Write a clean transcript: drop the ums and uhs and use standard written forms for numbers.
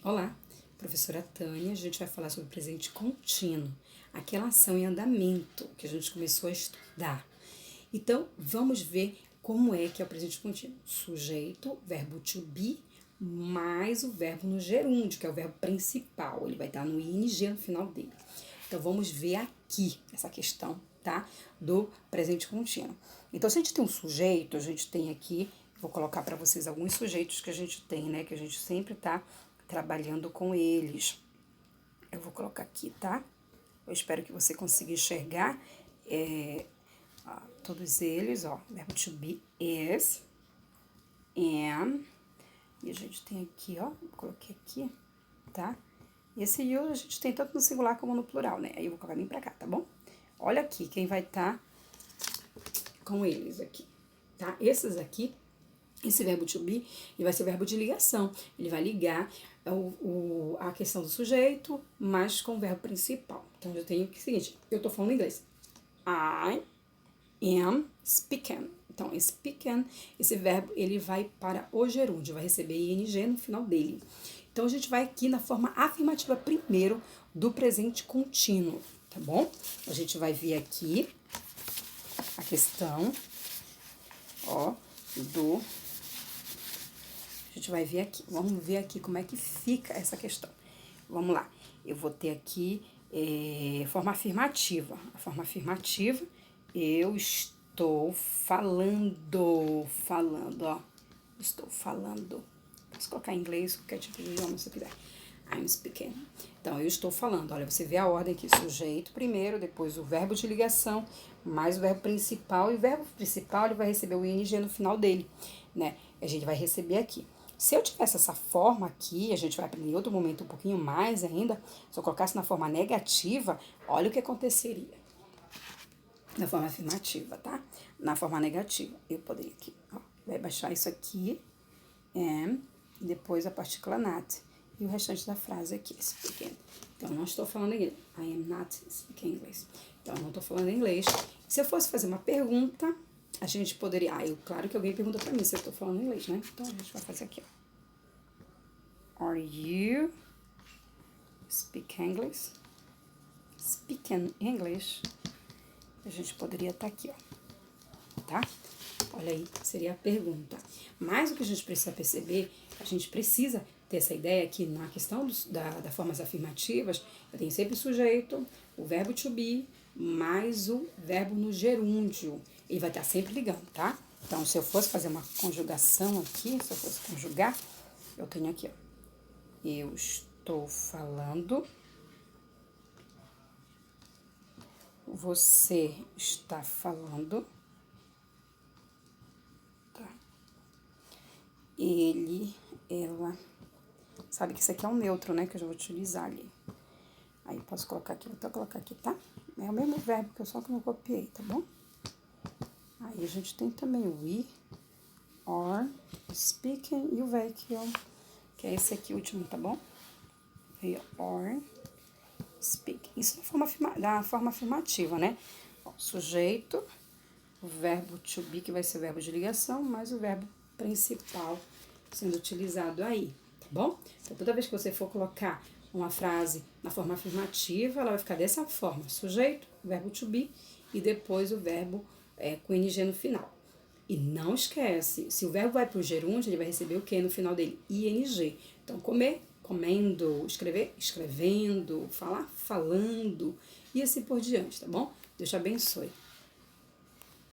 Olá, professora Tânia, a gente vai falar sobre presente contínuo, aquela ação em andamento que a gente começou a estudar. Então, vamos ver como é que é o presente contínuo. Sujeito, verbo to be, mais o verbo no gerúndio, que é o verbo principal. Ele vai estar no ing no final dele. Então, vamos ver aqui essa questão, tá? Do presente contínuo. Então, se a gente tem um sujeito, a gente tem aqui, vou colocar para vocês alguns sujeitos que a gente tem, né? Que a gente sempre tá trabalhando com eles. Eu vou colocar aqui, tá? Eu espero que você consiga enxergar todos eles, ó. Verbo to be is, am, e a gente tem aqui, ó, coloquei aqui, tá? E esse you a gente tem tanto no singular como no plural, né? Aí eu vou colocar bem pra cá, tá bom? Olha aqui quem vai estar com eles aqui, tá? Esses aqui, esse verbo to be, ele vai ser verbo de ligação. Ele vai ligar a questão do sujeito, mas com o verbo principal. Então, eu tenho que o seguinte, eu tô falando inglês. I am speaking. Então, speaking, esse verbo, ele vai para o gerúndio, vai receber ing no final dele. Então, a gente vai aqui na forma afirmativa primeiro do presente contínuo, tá bom? A gente vai ver aqui a questão, ó, a gente vai ver aqui, vamos ver aqui como é que fica essa questão. Vamos lá, eu vou ter aqui forma afirmativa. A forma afirmativa, eu estou falando, ó. Estou falando. Posso colocar em inglês, qualquer tipo de idioma se você quiser. I'm speaking. Então, eu estou falando. Olha, você vê a ordem aqui, sujeito primeiro, depois o verbo de ligação, mais o verbo principal. E o verbo principal, ele vai receber o ing no final dele, né? A gente vai receber aqui. Se eu tivesse essa forma aqui, a gente vai aprender em outro momento um pouquinho mais ainda, se eu colocasse na forma negativa, olha o que aconteceria. Na forma afirmativa, tá? Na forma negativa, eu poderia aqui, ó, vai baixar isso aqui, am, e depois a partícula not. E o restante da frase aqui, speaking. Então, eu não estou falando inglês. I am not speaking English. Então, eu não estou falando inglês. Se eu fosse fazer uma pergunta, a gente poderia... claro que alguém pergunta pra mim se eu estou falando inglês, né? Então, a gente vai fazer aqui, ó. Are you speaking English? Speaking English. A gente poderia estar aqui, ó. Tá? Olha aí, seria a pergunta. Mas o que a gente precisa perceber, a gente precisa ter essa ideia que na questão das formas afirmativas, eu tenho sempre o sujeito, o verbo to be, mais o verbo no gerúndio. Ele vai estar sempre ligando, tá? Então, se eu fosse fazer uma conjugação aqui, se eu fosse conjugar, eu tenho aqui, ó. Eu estou falando. Você está falando. Tá. Ele, ela. Sabe que isso aqui é um neutro, né? Que eu já vou utilizar ali. Aí, posso colocar aqui, vou até colocar aqui, tá? É o mesmo verbo, que eu só que não copiei, tá bom? Aí, a gente tem também o we are speaking e o vacuum, que é esse aqui último, tá bom? We are speaking. Isso da forma afirmativa, né? Ó, sujeito, o verbo to be, que vai ser o verbo de ligação, mais o verbo principal sendo utilizado aí, tá bom? Então, toda vez que você for colocar uma frase na forma afirmativa, ela vai ficar dessa forma. Sujeito, verbo to be, e depois o verbo com ing no final. E não esquece, se o verbo vai para o gerúndio, ele vai receber o que no final dele? ing. Então, comer, comendo, escrever, escrevendo, falar, falando, e assim por diante, tá bom? Deus te abençoe.